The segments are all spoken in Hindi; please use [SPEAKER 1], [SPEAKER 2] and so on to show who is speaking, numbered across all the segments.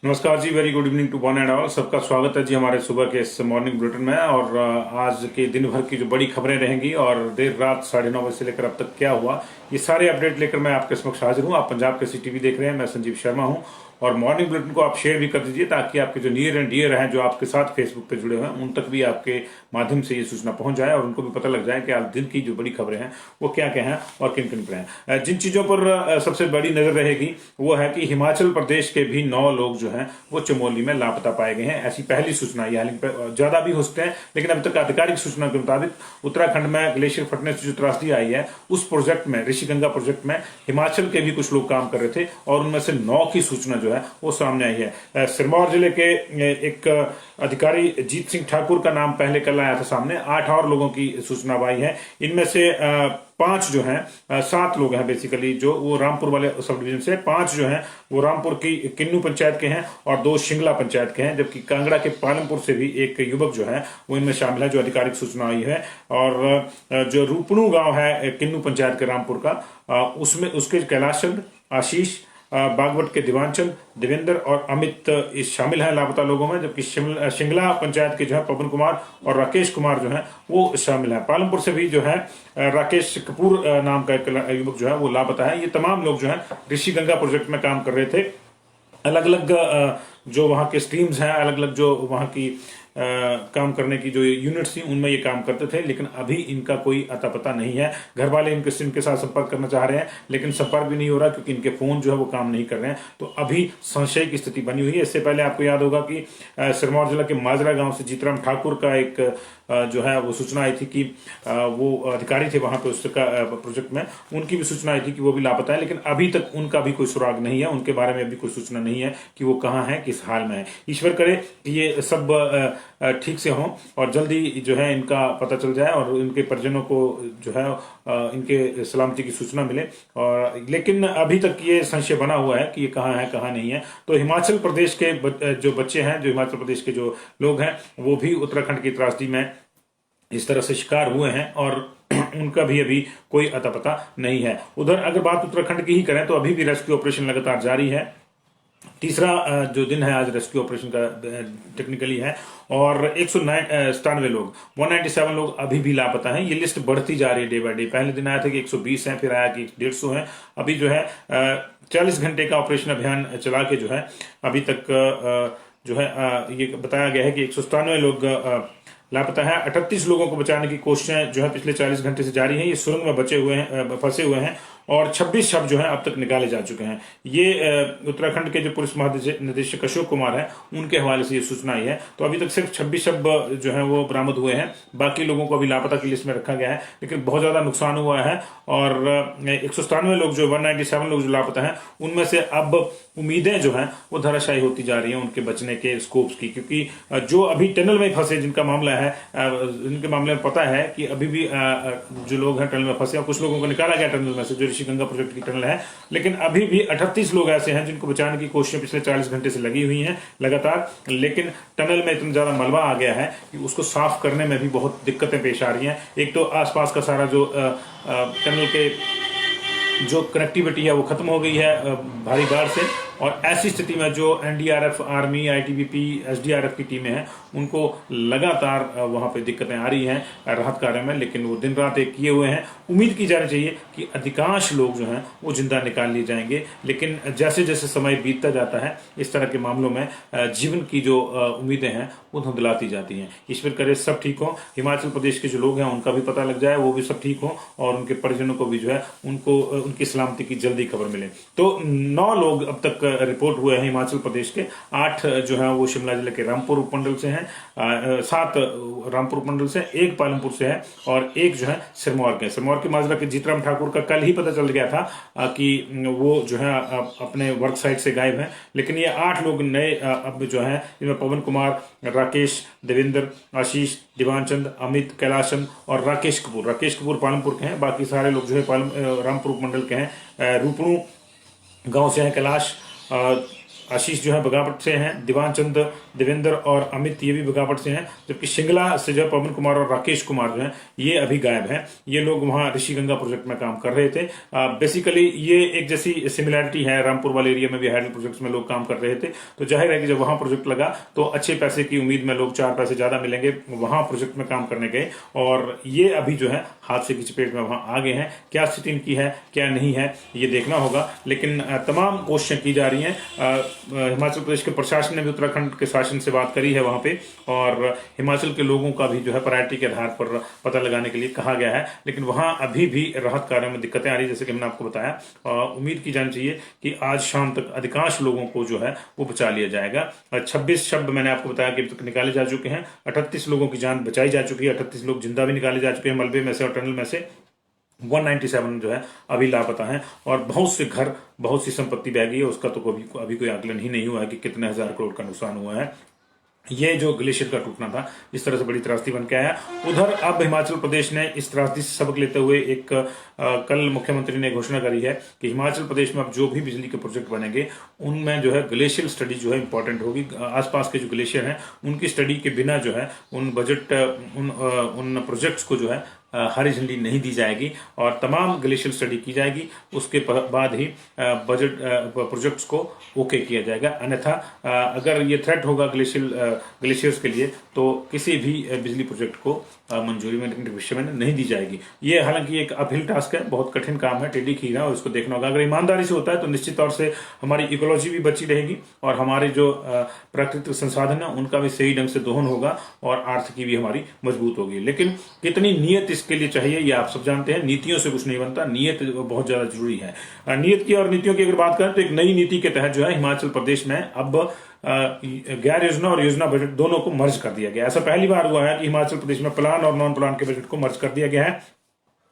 [SPEAKER 1] नमस्कार जी, very good evening to one and all. सबका स्वागत है जी हमारे सुबह के इस मॉर्निंग बुलेटिन में। और आज के दिन भर की जो बड़ी खबरें रहेंगी और देर रात 9:30 बजे से लेकर अब तक क्या हुआ, ये सारे अपडेट लेकर मैं आपके समक्ष हाजिर हूँ। आप पंजाब के CTV देख रहे हैं, मैं संजीव शर्मा हूँ। और मॉर्निंग बुलेटिन को आप शेयर भी कर दीजिए ताकि आपके जो नियर एंड डियर हैं, जो आपके साथ फेसबुक पे जुड़े हुए हैं, उन तक भी आपके माध्यम से ये सूचना पहुंच जाए और उनको भी पता लग जाए कि आज दिन की जो बड़ी खबरें हैं वो क्या क्या हैं और किन किन पर हैं। जिन चीजों पर सबसे बड़ी नजर रहेगी वो है कि हिमाचल प्रदेश के भी 9 लोग जो हैं वो चमोली में लापता पाए गए हैं। ऐसी पहली सूचना, ये हालांकि ज्यादा भी हो सकते हैं, लेकिन अभी तक आधिकारिक सूचना के मुताबिक उत्तराखंड में ग्लेशियर फटने से जो त्रासदी आई है, उस प्रोजेक्ट में, ऋषिगंगा प्रोजेक्ट में हिमाचल के भी कुछ लोग काम कर रहे थे और उनमें से 9 की सूचना जो है वो सामने आई है। सिरमौर जिले के एक अधिकारी जीत सिंह ठाकुर का नाम पहले कल आया था सामने। 8 और लोगों की सूचना आई है। इनमें से 5 जो हैं, 7 लोग हैं बेसिकली, जो वो रामपुर वाले सब डिवीजन से। 5 जो हैं वो रामपुर की किन्नू पंचायत के हैं और 2 शिंगला पंचायत के हैं, जबकि कांगड़ा के पालमपुर से भी एक युवक जो है वो इनमें शामिल है, जो आधिकारिक सूचना आई है। और जो रूपणू गांव है किन्नू पंचायत के रामपुर का, उसमें उसके कैलाश चंद, आशीष, बागवट के दीवानचंद, देवेंद्र और अमित इस शामिल हैं लापता लोगों में, जबकि शिंगला पंचायत के जो है पवन कुमार और राकेश कुमार जो है वो शामिल हैं। पालमपुर से भी जो है राकेश कपूर नाम का एक युवक जो है वो लापता है। ये तमाम लोग जो है ऋषिगंगा प्रोजेक्ट में काम कर रहे थे। अलग अलग जो वहाँ के स्ट्रीम्स हैं, अलग अलग जो वहाँ की काम करने की जो यूनिट्स थी, उनमें ये काम करते थे, लेकिन अभी इनका कोई अता पता नहीं है। घर वाले इनके साथ संपर्क करना चाह रहे हैं, लेकिन संपर्क भी नहीं हो रहा क्योंकि इनके फोन जो है वो काम नहीं कर रहे हैं। तो अभी संशय की स्थिति बनी हुई है। इससे पहले आपको याद होगा कि सिरमौर जिला के माजरा गांव से जीतराम ठाकुर का एक जो है वो सूचना आई थी कि वो अधिकारी थे वहां पे उसका प्रोजेक्ट में, उनकी भी सूचना आई थी कि वो भी लापता है, लेकिन अभी तक उनका भी कोई सुराग नहीं है। उनके बारे में अभी कोई सूचना नहीं है कि वो कहाँ है, किस हाल में है। ईश्वर करे कि ये सब ठीक से हों और जल्दी जो है इनका पता चल जाए और इनके परिजनों को जो है इनके सलामती की सूचना मिले। और लेकिन अभी तक ये संशय बना हुआ है कि ये कहाँ है, कहाँ नहीं है। तो हिमाचल प्रदेश के जो बच्चे हैं, जो हिमाचल प्रदेश के जो लोग हैं, वो भी उत्तराखंड की त्रासदी में इस तरह से शिकार हुए हैं और उनका भी अभी कोई अता पता नहीं है। उधर अगर बात उत्तराखंड की ही करें तो अभी भी रेस्क्यू ऑपरेशन लगातार जारी है। तीसरा जो दिन है आज रेस्क्यू ऑपरेशन का टेक्निकली है और 197 लोग, 197 लोग अभी भी लापता हैं। ये लिस्ट बढ़ती जा रही है डे बाय डे। पहले दिन आया था कि 120 हैं, फिर आया कि 150 हैं। अभी जो है 40 घंटे का ऑपरेशन अभियान चला के जो है अभी तक जो है ये बताया गया है कि 197 लोग लापता है। 38 लोगों को बचाने की कोशिशें जो है पिछले 40 घंटे से जारी हैं। ये सुरंग में बचे हुए हैं, फंसे हुए हैं और 26 शव जो है अब तक निकाले जा चुके हैं। ये उत्तराखंड के जो पुलिस महानिदेशक अशोक कुमार हैं, उनके हवाले से ये सूचना आई है। तो अभी तक सिर्फ 26 शव जो है वो बरामद हुए हैं। बाकी लोगों को अभी लापता की लिस्ट में रखा गया है, लेकिन बहुत ज्यादा नुकसान हुआ है। और 197 लोग जो 197 लोग जो लापता हैं, उनमें से अब उम्मीदें जो हैं वो धराशायी होती जा रही हैं उनके बचने के स्कोप्स की, क्योंकि जो अभी टनल में फंसे, जिनका मामला है, इनके मामले में पता है कि अभी भी जो लोग हैं टनल में फंसे, और कुछ लोगों को निकाला गया टनल में से, जो ऋषिगंगा प्रोजेक्ट की टनल है, लेकिन अभी भी 38 लोग ऐसे हैं जिनको बचाने की कोशिशें पिछले 40 घंटे से लगी हुई हैं लगातार। लेकिन टनल में इतना ज्यादा मलबा आ गया है कि उसको साफ करने में भी बहुत दिक्कतें पेश आ रही हैं। एक तो आसपास का सारा जो टनल के जो कनेक्टिविटी है वो खत्म हो गई है भारी बाढ़ से, और ऐसी स्थिति में जो NDRF, आर्मी, ITBP, SDRF की टीमें हैं, उनको लगातार वहां पे दिक्कतें आ रही हैं राहत कार्य में। लेकिन वो दिन रात एक किए हुए हैं। उम्मीद की जानी चाहिए कि अधिकांश लोग जो हैं वो जिंदा निकाल लिए जाएंगे, लेकिन जैसे जैसे समय बीतता जाता है, इस तरह के मामलों में जीवन की जो उम्मीदें हैं वो धुंधलाती जाती हैं। ईश्वर करे सब ठीक हो, हिमाचल प्रदेश के जो लोग हैं उनका भी पता लग जाए, वो भी सब ठीक हो, और उनके परिजनों को भी जो है उनको उनकी सलामती की जल्दी खबर मिले। तो 9 लोग अब तक रिपोर्ट हुए हैं हिमाचल प्रदेश के। 8 जो है वो शिमला जिले के रामपुर उपमंडल से हैं, 7 रामपुर उपमंडल से, 1 पालमपुर से है और 1 जो है सिरमौर के माजरा के जीतराम ठाकुर का कल ही पता चल गया था कि वो जो है अपने वर्क साइट से गायब है। लेकिन ये 8 लोग नए अब जो है, इनमें पवन कुमार, राकेश, देवेंद्र, आशीष, दीवानचंद, अमित, कैलाश चंद और राकेश कपूर पालमपुर के हैं। बाकी सारे लोग जो है रामपुर उपमंडल के हैं। रूपणू गांव से हैं कैलाश, आशीष जो है बगावट से हैं, दीवान चंद, देवेंद्र और अमित ये भी बगावट से हैं, जबकि शिंगला से जो है पवन कुमार और राकेश कुमार जो है ये अभी गायब हैं। ये लोग वहां ऋषिगंगा प्रोजेक्ट में काम कर रहे थे। बेसिकली ये एक जैसी सिमिलैरिटी है, रामपुर वाले एरिया में भी हाइडल प्रोजेक्ट्स में लोग काम कर रहे थे, तो जाहिर है कि जब वहां प्रोजेक्ट लगा तो अच्छे पैसे की उम्मीद में लोग 4 पैसे ज्यादा मिलेंगे, वहां प्रोजेक्ट में काम करने गए और ये अभी जो है हादसे की चपेट में वहां आ गए हैं। क्या स्थिति इनकी है क्या नहीं है ये देखना होगा, लेकिन तमाम कोशिशें की जा रही हैं। हिमाचल प्रदेश के प्रशासन ने भी उत्तराखंड के शासन से बात करी है वहां पे, और हिमाचल के लोगों का भी जो है प्रायोरिटी के आधार पर पता लगाने के लिए कहा गया है, लेकिन वहां अभी भी राहत कार्यों में दिक्कतें आ रही है, जैसे कि मैंने आपको बताया। उम्मीद की जानी चाहिए कि आज शाम तक अधिकांश लोगों को जो है वो बचा लिया जाएगा। 26 शव मैंने आपको बताया कि अब तक निकाले जा चुके हैं, 38 लोगों की जान बचाई जा चुकी है, 38 लोग जिंदा भी निकाले जा चुके हैं मलबे में से और टनल में से। 197 जो है अभी लापता हैं और बहुत से घर, बहुत सी संपत्ति बह गई है, उसका तो अभी कोई आकलन ही नहीं हुआ है कि कितने हजार करोड़ का नुकसान हुआ है। ये जो ग्लेशियर का टूटना था इस तरह से बड़ी त्रासदी बन के आया। उधर अब हिमाचल प्रदेश ने इस त्रासदी से सबक लेते हुए एक कल मुख्यमंत्री ने घोषणा करी है कि हिमाचल प्रदेश में अब जो भी बिजली के प्रोजेक्ट बनेंगे उनमें जो है ग्लेशियर स्टडी जो है इंपॉर्टेंट होगी। आसपास के जो ग्लेशियर हैं उनकी स्टडी के बिना जो है उन प्रोजेक्ट्स को जो है हरी झंडी नहीं दी जाएगी और तमाम ग्लेशियर स्टडी की जाएगी, उसके बाद ही बजट प्रोजेक्ट्स को ओके किया जाएगा। अन्यथा अगर ये थ्रेट होगा ग्लेशियर्स के लिए तो किसी भी बिजली प्रोजेक्ट को मंजूरी में भविष्य में नहीं दी जाएगी। ये हालांकि एक अपहिल टास्क है, बहुत कठिन काम है, टेढ़ी खीर है और इसको देखना होगा। अगर ईमानदारी से होता है तो निश्चित तौर से हमारी इकोलॉजी भी बची रहेगी और हमारे जो प्राकृतिक संसाधन है उनका भी सही ढंग से दोहन होगा और आर्थिकी भी हमारी मजबूत होगी। लेकिन कितनी नीयत इसके लिए चाहिए ये आप सब जानते हैं। नीतियों से कुछ नहीं बनता, नीयत बहुत ज्यादा जरूरी है। नीयत की और नीतियों की अगर बात करें तो एक नई नीति के तहत जो है हिमाचल प्रदेश में अब गैर योजना और योजना बजट दोनों को मर्ज कर दिया गया। ऐसा पहली बार हुआ है कि हिमाचल प्रदेश में प्लान और नॉन प्लान के बजट को मर्ज कर दिया गया है।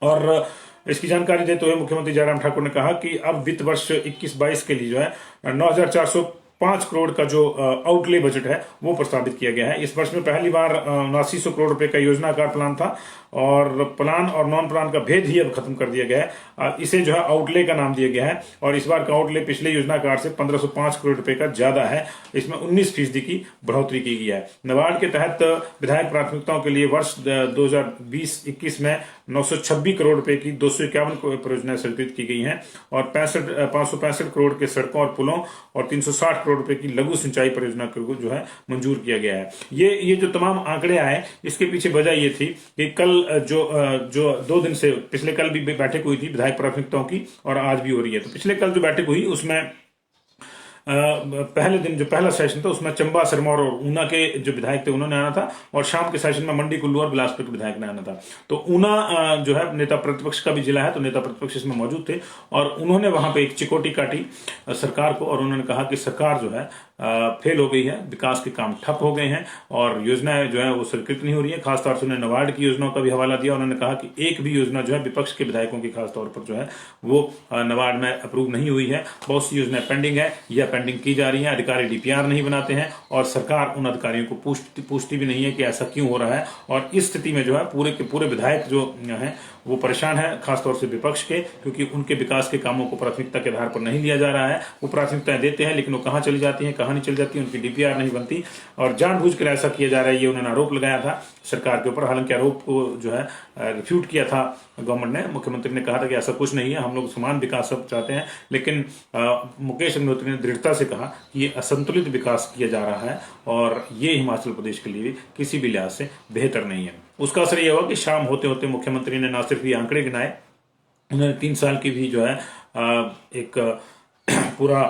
[SPEAKER 1] और इसकी जानकारी देते हुए मुख्यमंत्री जयराम ठाकुर ने कहा कि अब वित्त वर्ष 21-22 के लिए जो है 9,405 करोड़ का जो आउटले बजट है वो प्रस्तावित किया गया है। इस वर्ष में पहली बार 7900 करोड़ रुपए का योजनाकार प्लान था और प्लान और नॉन प्लान का भेद ही अब खत्म कर दिया गया है। इसे जो है आउटले का नाम दिया गया है और इस बार का आउटले पिछले योजनाकार से 1505 करोड़ रुपए का ज्यादा है। इसमें 19% की बढ़ोतरी की गई है। नाबार्ड के तहत विधायक प्राथमिकताओं के लिए वर्ष 2020-21 में 926 करोड़ रुपए की 251 परियोजनाएं स्वीकृत की गई हैं और 565 करोड़ के सड़कों और पुलों और 360 करोड़ रुपए की लघु सिंचाई परियोजना को जो है मंजूर किया गया है। ये जो तमाम आंकड़े आए इसके पीछे वजह ये थी कि कल जो 2 दिन से पिछले कल भी बैठक हुई थी विधायक प्राथमिकताओं की और आज भी हो रही है। तो पिछले कल जो बैठक हुई उसमें पहले दिन जो पहला सेशन था उसमें चंबा, सिरमौर और ऊना के जो विधायक थे उन्होंने आना था और शाम के सेशन में मंडी, कुल्लू और बिलासपुर के विधायक ने आना था। तो ऊना जो है नेता प्रतिपक्ष का भी जिला है तो नेता प्रतिपक्ष इसमें मौजूद थे और उन्होंने वहां पे एक चिकोटी काटी सरकार को और उन्होंने कहा कि सरकार जो है फेल हो गई है, विकास के काम ठप हो गए हैं और योजनाएं जो है वो स्वीकृत नहीं हो रही है। खासतौर से उन्होंने नाबार्ड की योजनाओं का भी हवाला दिया। उन्होंने कहा कि एक भी योजना जो है विपक्ष के विधायकों की खासतौर पर जो है वो नाबार्ड में अप्रूव नहीं हुई है। बहुत सी योजनाएं पेंडिंग है या पेंडिंग की जा रही है। अधिकारी डीपीआर नहीं बनाते हैं और सरकार उन अधिकारियों को पूछती भी नहीं है कि ऐसा क्यों हो रहा है। और इस स्थिति में जो है पूरे के पूरे विधायक जो है वो परेशान है, खासतौर से विपक्ष के, क्योंकि उनके विकास के कामों को प्राथमिकता के आधार पर नहीं लिया जा रहा है। वो प्राथमिकताएं देते हैं लेकिन वो कहां चली जाती हैं, कहां नहीं चली जाती, उनकी डीपीआर नहीं बनती और जानबूझकर ऐसा किया जा रहा है। ये उन्होंने आरोप लगाया था सरकार के ऊपर। हालांकि आरोप को जो है रिफ्यूट किया था गवर्नमेंट ने। मुख्यमंत्री ने कहा था कि ऐसा कुछ नहीं है, हम लोग समान विकास सब चाहते हैं, लेकिन मुकेश अग्निहोत्री ने दृढ़ता से कहा कि ये असंतुलित विकास किया जा रहा है और ये हिमाचल प्रदेश के लिए किसी भी लिहाज से बेहतर नहीं है। उसका असर यह हुआ कि शाम होते होते मुख्यमंत्री ने ना सिर्फ ये आंकड़े गिनाए, उन्होंने 3 साल की भी जो है एक पूरा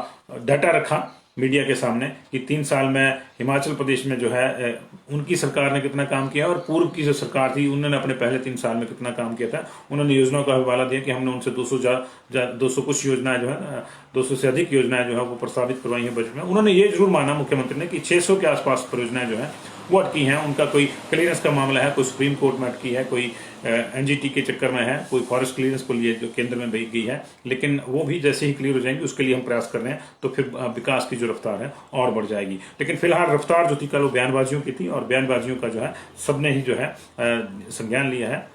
[SPEAKER 1] डाटा रखा मीडिया के सामने कि 3 साल में हिमाचल प्रदेश में जो है उनकी सरकार ने कितना काम किया और पूर्व की जो सरकार थी उन्होंने अपने पहले 3 साल में कितना काम किया था। उन्होंने योजनाओं का हवाला दिया कि हमने उनसे 200 कुछ योजनाएं जो है 200 से अधिक योजनाएं जो है वो प्रस्तावित करवाई है बजट में। उन्होंने ये जरूर माना मुख्यमंत्री ने कि 600 के आसपास परियोजनाएं जो है वो अटकी हैं। उनका कोई क्लियरेंस का मामला है, कोई सुप्रीम कोर्ट में अटकी है, कोई एनजीटी के चक्कर में है, कोई फॉरेस्ट क्लियरेंस को लिए जो केंद्र में भेज गई है, लेकिन वो भी जैसे ही क्लियर हो जाएंगी उसके लिए हम प्रयास कर रहे हैं तो फिर विकास की जो रफ्तार है और बढ़ जाएगी। लेकिन फिलहाल रफ्तार जो थी कल वो बयानबाजियों की थी और बयानबाजियों का जो है सबने ही जो है संज्ञान लिया है।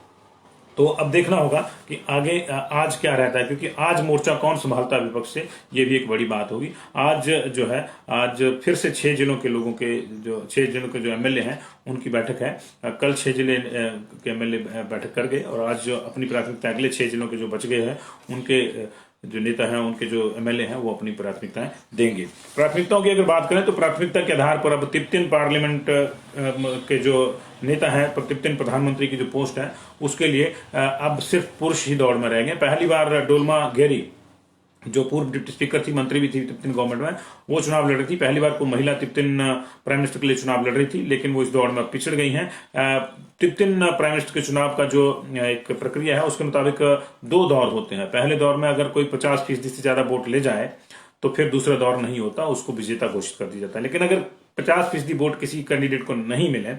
[SPEAKER 1] तो अब देखना होगा कि आगे आज क्या रहता है, क्योंकि आज मोर्चा कौन संभालता है विपक्ष से, ये भी एक बड़ी बात होगी। आज जो है, आज फिर से 6 जिलों के लोगों के, जो 6 जिलों के जो एमएलए हैं उनकी बैठक है। कल 6 जिले के एमएलए बैठक कर गए और आज जो अपनी प्राथमिकता अगले 6 जिलों के जो बच गए हैं उनके जो नेता हैं, उनके जो एमएलए हैं, वो अपनी प्राथमिकताएं देंगे। प्राथमिकताओं की अगर बात करें तो प्राथमिकता के आधार पर अब तिब्बतिन पार्लियामेंट के जो नेता हैं, तिब्बतिन प्रधानमंत्री की जो पोस्ट है उसके लिए अब सिर्फ पुरुष ही दौड़ में रहेंगे। पहली बार डोल्मा गेरी, जो पूर्व डिप्टी स्पीकर थी, मंत्री भी थी तिब्बतिन गवर्नमेंट में, वो चुनाव लड़ रही थी। पहली बार को महिला तिब्बतिन प्राइम मिनिस्टर के लिए चुनाव लड़ रही थी, लेकिन वो इस दौड़ में पिछड़ गई हैं। तिब्बतिन प्राइम मिनिस्टर के चुनाव का जो एक प्रक्रिया है उसके मुताबिक 2 दौर होते हैं। पहले दौर में अगर कोई 50% से ज्यादा वोट ले जाए तो फिर दूसरा दौर नहीं होता, उसको विजेता घोषित कर दिया जाता है। लेकिन अगर 50% वोट किसी कैंडिडेट को नहीं मिले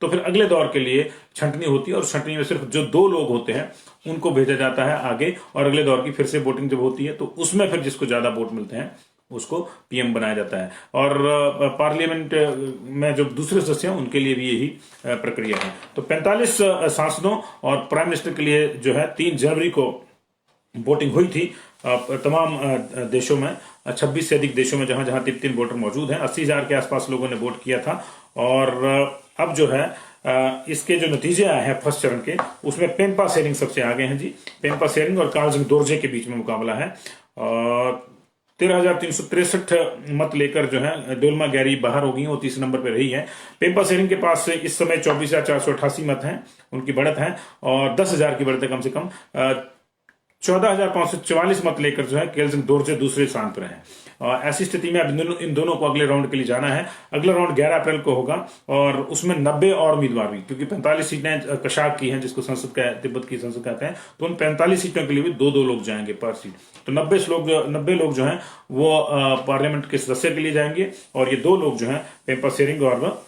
[SPEAKER 1] तो फिर अगले दौर के लिए छंटनी होती है और छंटनी में सिर्फ जो 2 लोग होते हैं उनको भेजा जाता है आगे, और अगले दौर की फिर से वोटिंग जब होती है तो उसमें फिर जिसको ज्यादा वोट मिलते हैं उसको पीएम बनाया जाता है। और पार्लियामेंट में जो दूसरे सदस्य हैं उनके लिए भी यही प्रक्रिया है। तो 45 सांसदों और प्राइम मिनिस्टर के लिए जो है 3 जनवरी को वोटिंग हुई थी तमाम देशों में, 26 से अधिक देशों में जहां जहां तिब्बतिन वोटर मौजूद हैं। 80,000 के आसपास लोगों ने वोट किया था। और अब जो है इसके जो नतीजे आए हैं फर्स्ट चरण के, उसमें पेम्पा सेरिंग सबसे आगे हैं जी। पेम्पा सेरिंग और कार्लजंग दोरजे के बीच में मुकाबला है। और 13,363 मत लेकर जो है डोल्मा गैरी बाहर हो गई हैं, वो 30 नंबर पर रही है। पेम्पा सेरिंग के पास इस समय 24,488 मत हैं, उनकी बढ़त है, और 10,000 की बढ़त है कम से कम। 14,544 मत लेकर जो है केल्जंग दोरजे दूसरे स्थान पर है। और ऐसी स्थिति में अब इन दोनों को अगले राउंड के लिए जाना है। अगला राउंड 11 अप्रैल को होगा और उसमें 90 और उम्मीदवार भी, क्योंकि 45 सीटें कशाक की हैं जिसको संसद का तिब्बत की संसद कहते हैं, तो उन 45 सीटों के लिए भी 2-2 लोग जाएंगे पर सीट। तो 90 लोग जो हैं वो पार्लियामेंट के सदस्य के लिए जाएंगे, और ये 2 लोग जो हैं पेम्पा सेरिंग और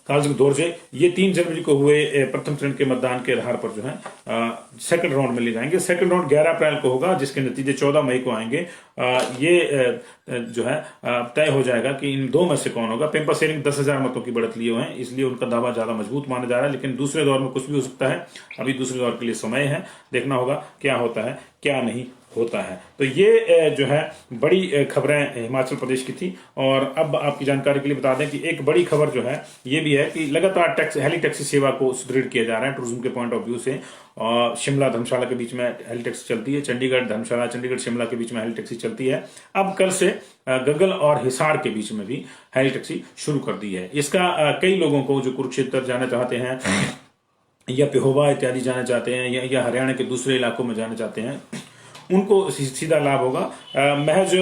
[SPEAKER 1] कार्लजंग दोरजे, ये 3 जनवरी को हुए प्रथम चरण के मतदान के आधार पर जो है सेकंड राउंड में ले जाएंगे। सेकंड राउंड 11 अप्रैल को होगा, जिसके नतीजे 14 मई को आएंगे। ये जो है तय हो जाएगा कि इन 2 में से कौन होगा। पेम्पा सेरिंग 10,000 मतों की बढ़त लिए हुए हैं, इसलिए उनका दावा ज्यादा मजबूत माना जा रहा है, लेकिन दूसरे दौर में कुछ भी हो सकता है। अभी दूसरे दौर के लिए समय है, देखना होगा क्या होता है क्या नहीं होता है। तो ये जो है बड़ी खबरें हिमाचल प्रदेश की थी। और अब आपकी जानकारी के लिए बता दें कि एक बड़ी खबर जो है ये भी है कि लगातार हेली टैक्सी सेवा को सुदृढ़ किया जा रहा है टूरिज्म के पॉइंट ऑफ व्यू से। और शिमला धर्मशाला के बीच में हेली टैक्सी चलती है, चंडीगढ़ धर्मशाला, चंडीगढ़ शिमला के बीच में हेली टैक्सी चलती है। अब कल से गगल और हिसार के बीच में भी हेली टैक्सी शुरू कर दी है। इसका कई लोगों को जो कुरुक्षेत्र जाना चाहते हैं या पेहोवा इत्यादि जाना चाहते हैं या हरियाणा के दूसरे इलाकों में जाना चाहते हैं, उनको सीधा लाभ होगा। महज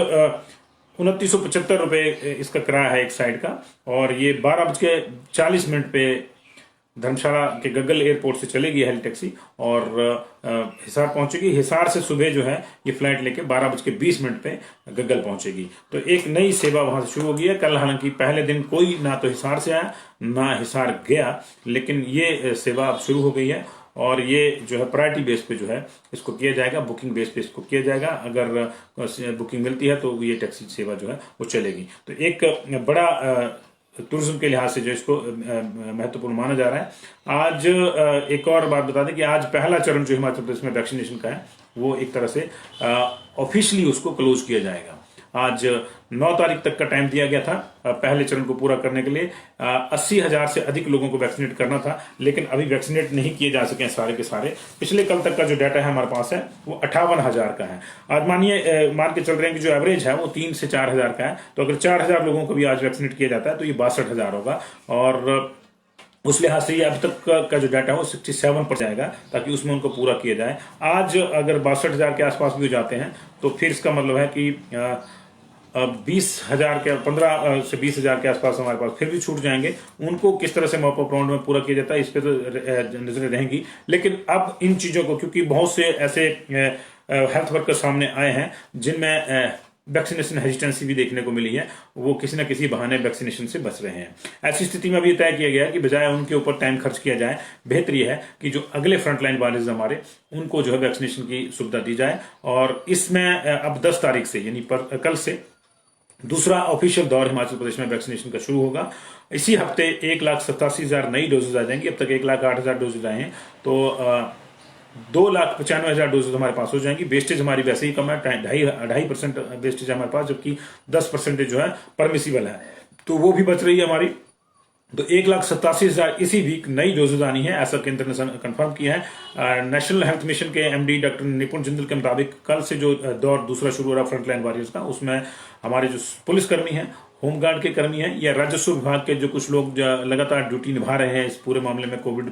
[SPEAKER 1] 2975 रुपए इसका किराया है एक साइड का, और ये 12:40 पे धर्मशाला के गगल एयरपोर्ट से चलेगी हेली टैक्सी और हिसार पहुंचेगी। हिसार से सुबह जो है ये फ्लाइट लेके 12:20 पे गगल पहुंचेगी। तो एक नई सेवा वहां से शुरू हो गई है। कल हालांकि पहले दिन कोई ना तो हिसार से आया ना हिसार गया, लेकिन ये सेवा अब शुरू हो गई है। और ये जो है प्रायोरिटी बेस पे जो है इसको किया जाएगा, बुकिंग बेस पे इसको किया जाएगा। अगर बुकिंग मिलती है तो ये टैक्सी सेवा जो है वो चलेगी। तो एक बड़ा टूरिज्म के लिहाज से जो इसको महत्वपूर्ण माना जा रहा है। आज एक और बात बता दें कि आज पहला चरण जो हिमाचल प्रदेश में वैक्सीनेशन का है वो एक तरह से ऑफिशियली उसको क्लोज किया जाएगा। आज 9 तारीख तक का टाइम दिया गया था पहले चरण को पूरा करने के लिए। 80,000 से अधिक लोगों को वैक्सीनेट करना था, लेकिन अभी वैक्सीनेट नहीं किए जा सके सारे के सारे। पिछले कल तक का जो डाटा है हमारे पास है वो 58,000 का है। आज मान के चल रहे हैं कि जो एवरेज है वो 3 से 4,000 का है। तो अगर 4,000 लोगों को भी आज वैक्सीनेट किया जाता है तो ये 62,000 होगा। और उस लिहाज से ये अब तक का जो डाटा है वो 67 पर जाएगा, ताकि उसमें उनको पूरा किया जाए। आज अगर 62,000 के आसपास भी हो जाते हैं तो फिर इसका मतलब है कि 20,000 के 15 से 20,000 के आसपास हमारे पास फिर भी छूट जाएंगे। उनको किस तरह से मॉप अप राउंड में पूरा किया जाता है इस पे तो नजरें रहेंगी। लेकिन अब इन चीजों को, क्योंकि बहुत से ऐसे हेल्थ वर्कर सामने आए हैं जिनमें वैक्सीनेशन हेजिटेंसी भी देखने को मिली है, वो किसी न किसी बहाने वैक्सीनेशन से बच रहे हैं। ऐसी स्थिति में अभी तय किया गया है कि बजाय उनके ऊपर टाइम खर्च किया जाए, बेहतर यह है कि जो अगले फ्रंटलाइन वाले हमारे उनको जो है वैक्सीनेशन की सुविधा दी जाए। और इसमें अब 10 तारीख से यानी कल से दूसरा ऑफिशियल दौर हिमाचल प्रदेश में वैक्सीनेशन का शुरू होगा। इसी हफ्ते 1,87,000 नई डोजेज आ जाएंगी। अब तक 1,08,000 डोजेज आए हैं। तो 2,95,000 डोजेज हमारे पास हो जाएंगी। वेस्टेज हमारी वैसे ही कम है, 2.5% वेस्टेज हमारे पास, जबकि 10% जो है परमिसिबल है, तो वो भी बच रही है हमारी। तो 1,87,000 इसी वीक नई डोजेज आनी है, ऐसा केंद्र ने कंफर्म किया है। नेशनल हेल्थ मिशन के एमडी डॉक्टर निपुण जिंदल के मुताबिक कल से जो दौर दूसरा शुरू हो रहा है फ्रंटलाइन वॉरियर्स का, उसमें हमारे जो पुलिसकर्मी हैं, होमगार्ड के कर्मी हैं, या राजस्व विभाग के जो कुछ लोग लगातार ड्यूटी निभा रहे हैं इस पूरे मामले में, कोविड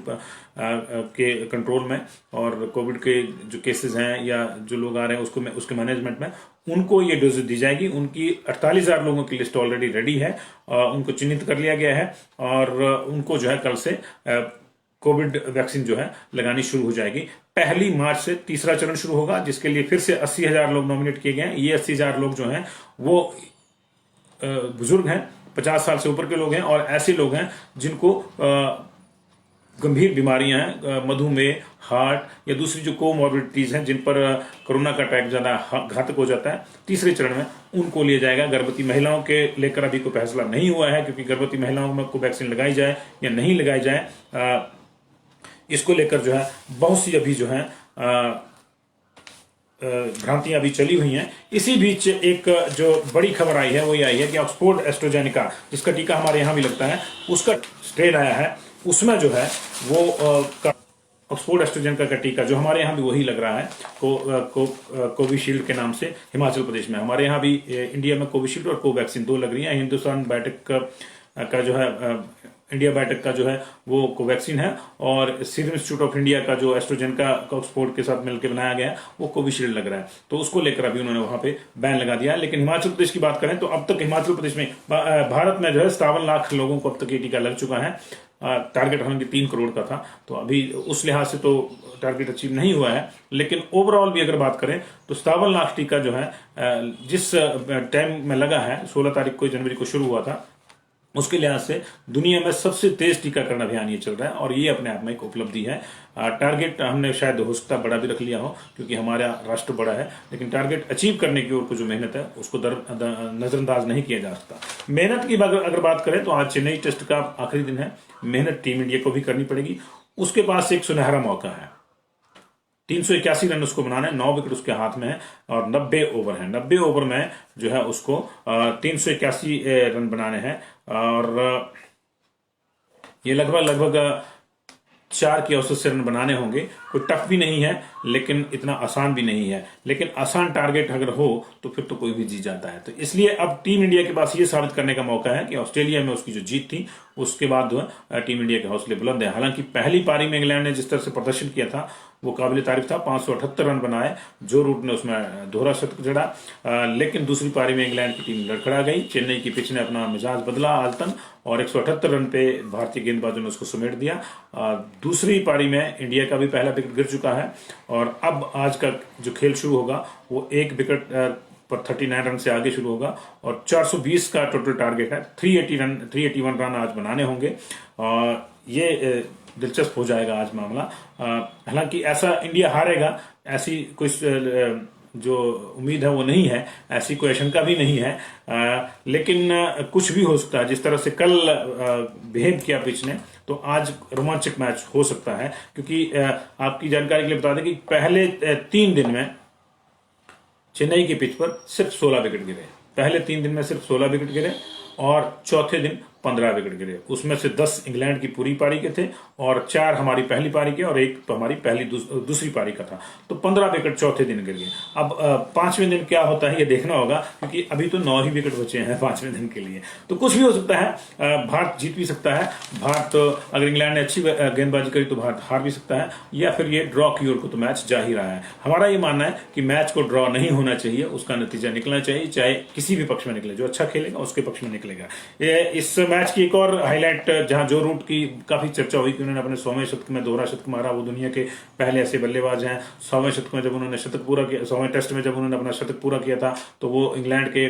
[SPEAKER 1] के कंट्रोल में और कोविड के जो केसेस हैं या जो लोग आ रहे हैं उसके मैनेजमेंट में, उनको ये डोजेज दी जाएगी। उनकी 48,000 लोगों की लिस्ट ऑलरेडी रेडी है, उनको चिन्हित कर लिया गया है और उनको जो है कल से कोविड वैक्सीन जो है लगानी शुरू हो जाएगी। 1 मार्च से तीसरा चरण शुरू होगा, जिसके लिए फिर से 80,000 लोग नॉमिनेट किए गए हैं। ये 80,000 लोग जो हैं वो बुजुर्ग हैं, 50 साल से ऊपर के लोग हैं और ऐसे लोग हैं जिनको गंभीर बीमारियां हैं, मधुमेह, हार्ट या दूसरी जो कोमॉर्बिडिटीज हैं, जिन पर कोरोना का अटैक ज्यादा घातक हो जाता है। तीसरे चरण में उनको लिया जाएगा। गर्भवती महिलाओं के लेकर अभी कोई फैसला नहीं हुआ है, क्योंकि गर्भवती महिलाओं में को वैक्सीन लगाई जाए या नहीं लगाई जाए, इसको लेकर जो है बहुत सी अभी जो है भ्रांतियां अभी चली हुई हैं। इसी बीच एक जो बड़ी खबर आई है वो ये आई है कि ऑक्सफोर्ड एस्ट्राजेनेका, जिसका टीका हमारे यहां भी लगता है, उसका स्ट्रेन आया है, उसमें जो है वो ऑक्सफोर्ड एस्ट्राजेनेका का टीका जो हमारे यहाँ भी वही लग रहा है, कोविशील्ड के नाम से, हिमाचल प्रदेश में। हमारे यहाँ भी इंडिया में कोविशील्ड और कोवैक्सीन 2 लग रही है। हिंदुस्तान बायोटेक का जो है, इंडिया बायोटेक का जो है वो कोवैक्सीन है, और सीरम इंस्टीट्यूट ऑफ इंडिया का जो एस्ट्राजेनेका का ऑक्सफोर्ड के साथ मिलकर बनाया गया है वो कोविशील्ड लग रहा है। तो उसको लेकर अभी उन्होंने वहां पे बैन लगा दिया है। लेकिन हिमाचल प्रदेश की बात करें तो अब तक हिमाचल प्रदेश में, भारत में जो है 57 लाख लोगों को अब तक ये टीका लग चुका है। टारगेट हालांकि 3 करोड़ का था, तो अभी उस लिहाज से तो टारगेट अचीव नहीं हुआ है। लेकिन ओवरऑल भी अगर बात करें तो 57 लाख टीका जो है जिस टाइम में लगा है, 16 तारीख को जनवरी को शुरू हुआ था, उसके लिहाज से दुनिया में सबसे तेज टीकाकरण अभियान ये चल रहा है और ये अपने आप में एक उपलब्धि है। टारगेट हमने शायद हो सकता बड़ा भी रख लिया हो, क्योंकि हमारा राष्ट्र बड़ा है, लेकिन टारगेट अचीव करने की ओर को जो मेहनत है उसको नजरअंदाज नहीं किया जा सकता। मेहनत की अगर बात करें तो आज चेन्नई टेस्ट का आखिरी दिन है। मेहनत टीम इंडिया को भी करनी पड़ेगी। उसके पास एक सुनहरा मौका है, 381 रन उसको बनाना है, 9 विकेट उसके हाथ में है और 90 ओवर है। 90 ओवर में जो है उसको 381 रन बनाने हैं और ये लगभग 4 की औसत से रन बनाने होंगे। कोई टफ भी नहीं है लेकिन इतना आसान भी नहीं है, लेकिन आसान टारगेट अगर हो तो फिर तो कोई भी जीत जाता है। तो इसलिए अब टीम इंडिया के पास ये साबित करने का मौका है कि ऑस्ट्रेलिया में उसकी जो जीत थी उसके बाद जो है टीम इंडिया के हौसले बुलंद है। हालांकि पहली पारी में इंग्लैंड ने जिस तरह से प्रदर्शन किया था वो काबिल तारीफ था, 578 रन बनाए, जो रूट ने उसमें दोहरा शतक जड़ा, लेकिन दूसरी पारी में इंग्लैंड की टीम लड़खड़ा गई। चेन्नई की पिच ने अपना मिजाज बदला आलतन और 178 रन पे भारतीय गेंदबाजों ने उसको समेट दिया। दूसरी पारी में इंडिया का भी पहला विकेट गिर चुका है और अब आज का जो खेल शुरू होगा वो 1 विकेट पर 39 रन से आगे शुरू होगा और 420 का टोटल टारगेट है। 381 रन आज बनाने होंगे और ये दिलचस्प हो जाएगा आज मामला। हालांकि ऐसा इंडिया हारेगा ऐसी कोई जो उम्मीद है वो नहीं है, ऐसी कोई आशंका भी नहीं है, लेकिन कुछ भी हो सकता है। जिस तरह से कल बिहेव किया पिच ने, तो आज रोमांचक मैच हो सकता है। क्योंकि आपकी जानकारी के लिए बता दें कि पहले 3 दिन में चेन्नई की पिच पर सिर्फ 16 विकेट गिरे। पहले 3 दिन में सिर्फ 16 विकेट गिरे और चौथे दिन 15 विकेट गिरे। उसमें से 10 इंग्लैंड की पूरी पारी के थे और 4 हमारी पहली पारी के और 1 हमारी दूसरी पारी का था। तो 15 विकेट चौथे दिन गिर गए। अब 5वें दिन क्या होता है ये देखना होगा, क्योंकि अभी तो 9 ही विकेट बचे हैं 5वें दिन के लिए। तो कुछ भी हो सकता है, भारत जीत भी सकता है। भारत अगर इंग्लैंड ने अच्छी गेंदबाजी करी तो भारत हार भी सकता है, या फिर ये ड्रॉ की ओर को तो मैच जा ही रहा है। हमारा ये मानना है कि मैच को ड्रॉ नहीं होना चाहिए, उसका नतीजा निकलना चाहिए, चाहे किसी भी पक्ष में निकले। जो अच्छा खेलेगा उसके पक्ष में निकलेगा। इस मैच की एक और हाईलाइट, जहां जो रूट की काफी चर्चा हुई कि उन्होंने अपने 100वें शतक में दोहरा शतक मारा, वो दुनिया के पहले ऐसे बल्लेबाज हैं। 100वें शतक में जब उन्होंने शतक पूरा किया, 100वें टेस्ट में जब उन्होंने अपना शतक पूरा किया था, तो वो इंग्लैंड के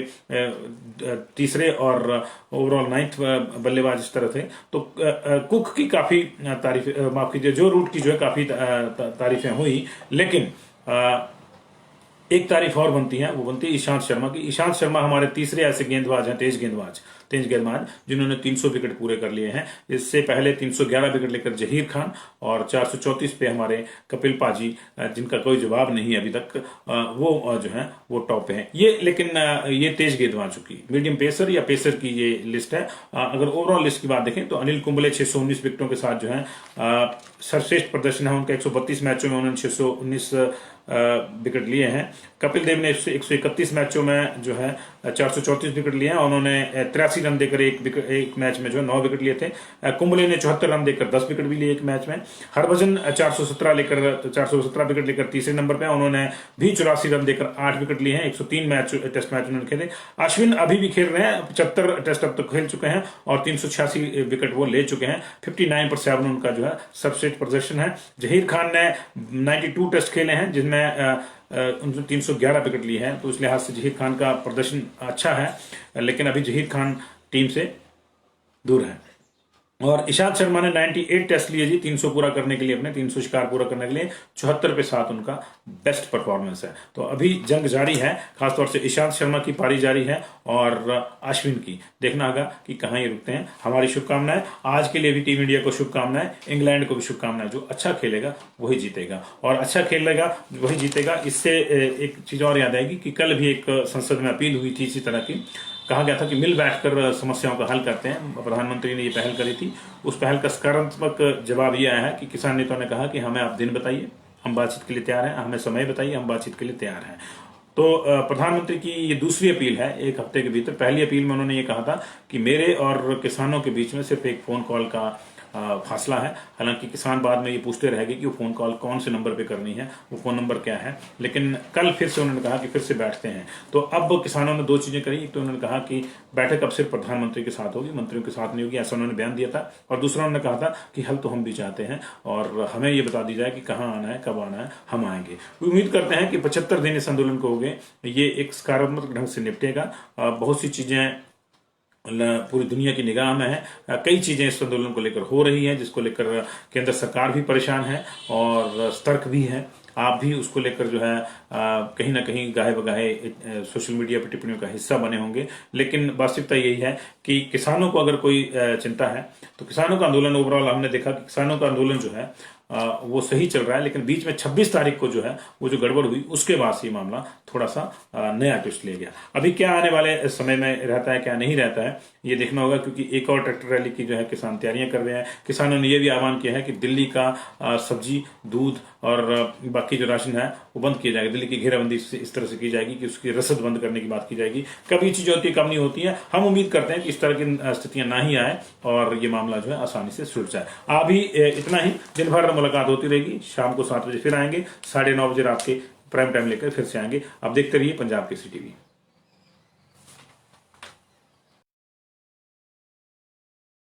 [SPEAKER 1] तीसरे और ओवरऑल 9th बल्लेबाज इस तरह थे। तो कुक की काफी तारीफ, माफ कीजिए, जो रूट की जो है काफी तारीफें हुई, लेकिन एक तारीफ और बनती है, वो बनती है ईशांत शर्मा की। ईशांत शर्मा हमारे तीसरे ऐसे गेंदबाज हैं, तेज गेंदबाज तेज गेंदबाज, जिन्होंने 300 विकेट पूरे कर लिए हैं। इससे पहले 311 विकेट लेकर जहीर खान और 434 पे हमारे कपिल पाजी, जिनका कोई जवाब नहीं है अभी तक, वो जो है वो टॉप पे हैं। ये लेकिन ये तेज गेंदबाजों की मीडियम पेसर या पेसर की ये लिस्ट है। अगर ओवरऑल लिस्ट की बात देखें तो अनिल कुंबले 619 विकेटों के साथ जो है सर्वश्रेष्ठ प्रदर्शन है उनका। 132 मैचों में उन्होंने 619 विकेट लिए हैं। कपिल देव ने 131 मैचों में जो है 434 विकेट लिए हैं और उन्होंने 83 रन देकर एक मैच में जो है 9 विकेट लिए थे। कुंबले ने 74 रन देकर 10 विकेट भी लिए एक मैच में। हरभजन 417 विकेट लेकर तीसरे नंबर पे, उन्होंने भी 84 रन देकर 8 विकेट लिए हैं। 103 टेस्ट मैच उन्होंने खेले। अश्विन अभी भी खेल रहे हैं, 75 टेस्ट अब तक खेल चुके हैं और 386 विकेट वो ले चुके हैं। 59% उनका जो है सर्वश्रेष्ठ प्रदर्शन है। जहीर खान ने 92 टेस्ट खेले हैं, जिसमें 311 विकेट लिए हैं, तो इस लिहाज से जहीर खान का प्रदर्शन अच्छा है, लेकिन अभी जहीर खान टीम से दूर है। और इशांत शर्मा ने 98 टेस्ट लिए जी, 300 पूरा करने के लिए, अपने 300 शिकार पूरा करने के लिए 74 पे 7 उनका बेस्ट परफॉर्मेंस है। तो अभी जंग जारी है, खासतौर से इशांत शर्मा की पारी जारी है और अश्विन की। देखना होगा कि कहां ये रुकते हैं। हमारी शुभकामनाएं आज के लिए भी टीम इंडिया को शुभकामनाएं, इंग्लैंड को भी शुभकामनाएं। जो अच्छा खेलेगा वही जीतेगा और अच्छा खेलेगा वही जीतेगा। इससे एक चीज और याद आएगी कि कल भी एक संसद में अपील हुई थी इसी तरह की, कहा गया था कि मिल बैठकर समस्याओं का हल करते हैं। प्रधानमंत्री ने ये पहल करी थी। उस पहल का सकारात्मक जवाब ये आया है कि किसान नेताओं ने कहा कि हमें आप दिन बताइए, हम बातचीत के लिए तैयार हैं, हमें समय बताइए, हम बातचीत के लिए तैयार हैं। तो प्रधानमंत्री की ये दूसरी अपील है एक हफ्ते के भीतर। पहली अपील में उन्होंने ये कहा था कि मेरे और किसानों के बीच में सिर्फ एक फोन कॉल का फासला है। हालांकि किसान बाद में ये पूछते रहेंगे कि वो फोन कॉल कौन से नंबर पे करनी है, वो फोन नंबर क्या है, लेकिन कल फिर से उन्होंने कहा कि फिर से बैठते हैं। तो अब किसानों ने 2 चीजें करी। एक तो उन्होंने कहा कि बैठक अब सिर्फ प्रधानमंत्री के साथ होगी, मंत्रियों के साथ नहीं होगी, ऐसा उन्होंने बयान दिया था। और दूसरा उन्होंने कहा था कि हल तो हम भी चाहते हैं और हमें ये बता दी जाए कि कहाँ आना है, कब आना है, हम आएंगे। उम्मीद करते हैं कि 75 दिन इस आंदोलन को हो गए, ये एक सकारात्मक ढंग से निपटेगा। बहुत सी चीजें पूरी दुनिया की निगाह में है। कई चीजें इस आंदोलन को लेकर हो रही हैं, जिसको लेकर केंद्र सरकार भी परेशान है और सतर्क भी है। आप भी उसको लेकर जो है कहीं ना कहीं गाहे बगाहे सोशल मीडिया पर टिप्पणियों का हिस्सा बने होंगे, लेकिन वास्तविकता यही है कि किसानों को अगर कोई चिंता है तो किसानों का आंदोलन ओवरऑल हमने देखा कि किसानों का आंदोलन जो है वो सही चल रहा है। लेकिन बीच में 26 तारीख को जो है वो जो गड़बड़ हुई, उसके बाद से ये मामला थोड़ा सा नया ट्विस्ट ले गया। अभी क्या आने वाले समय में रहता है, क्या नहीं रहता है, ये देखना होगा, क्योंकि एक और ट्रैक्टर रैली की जो है किसान तैयारियां कर रहे हैं। किसानों ने यह भी आह्वान किया है कि दिल्ली का सब्जी, दूध और बाकी जो राशन है वो बंद किया जाएगा। दिल्ली की घेराबंदी इस तरह से की जाएगी कि उसकी रसद बंद करने की बात की जाएगी। कभी चीजें होती है, कम नहीं होती है। हम उम्मीद करते हैं कि इस तरह की स्थितियां ना ही आए और ये मामला जो है आसानी से सुलझ जाए। अभी इतना ही। दिन भर मुलाकात होती रहेगी। शाम को 7 बजे फिर आएंगे, 9:30 बजे रात के प्राइम टाइम लेकर फिर से आएंगे। आप देखते रहिए पंजाब केसरी टीवी।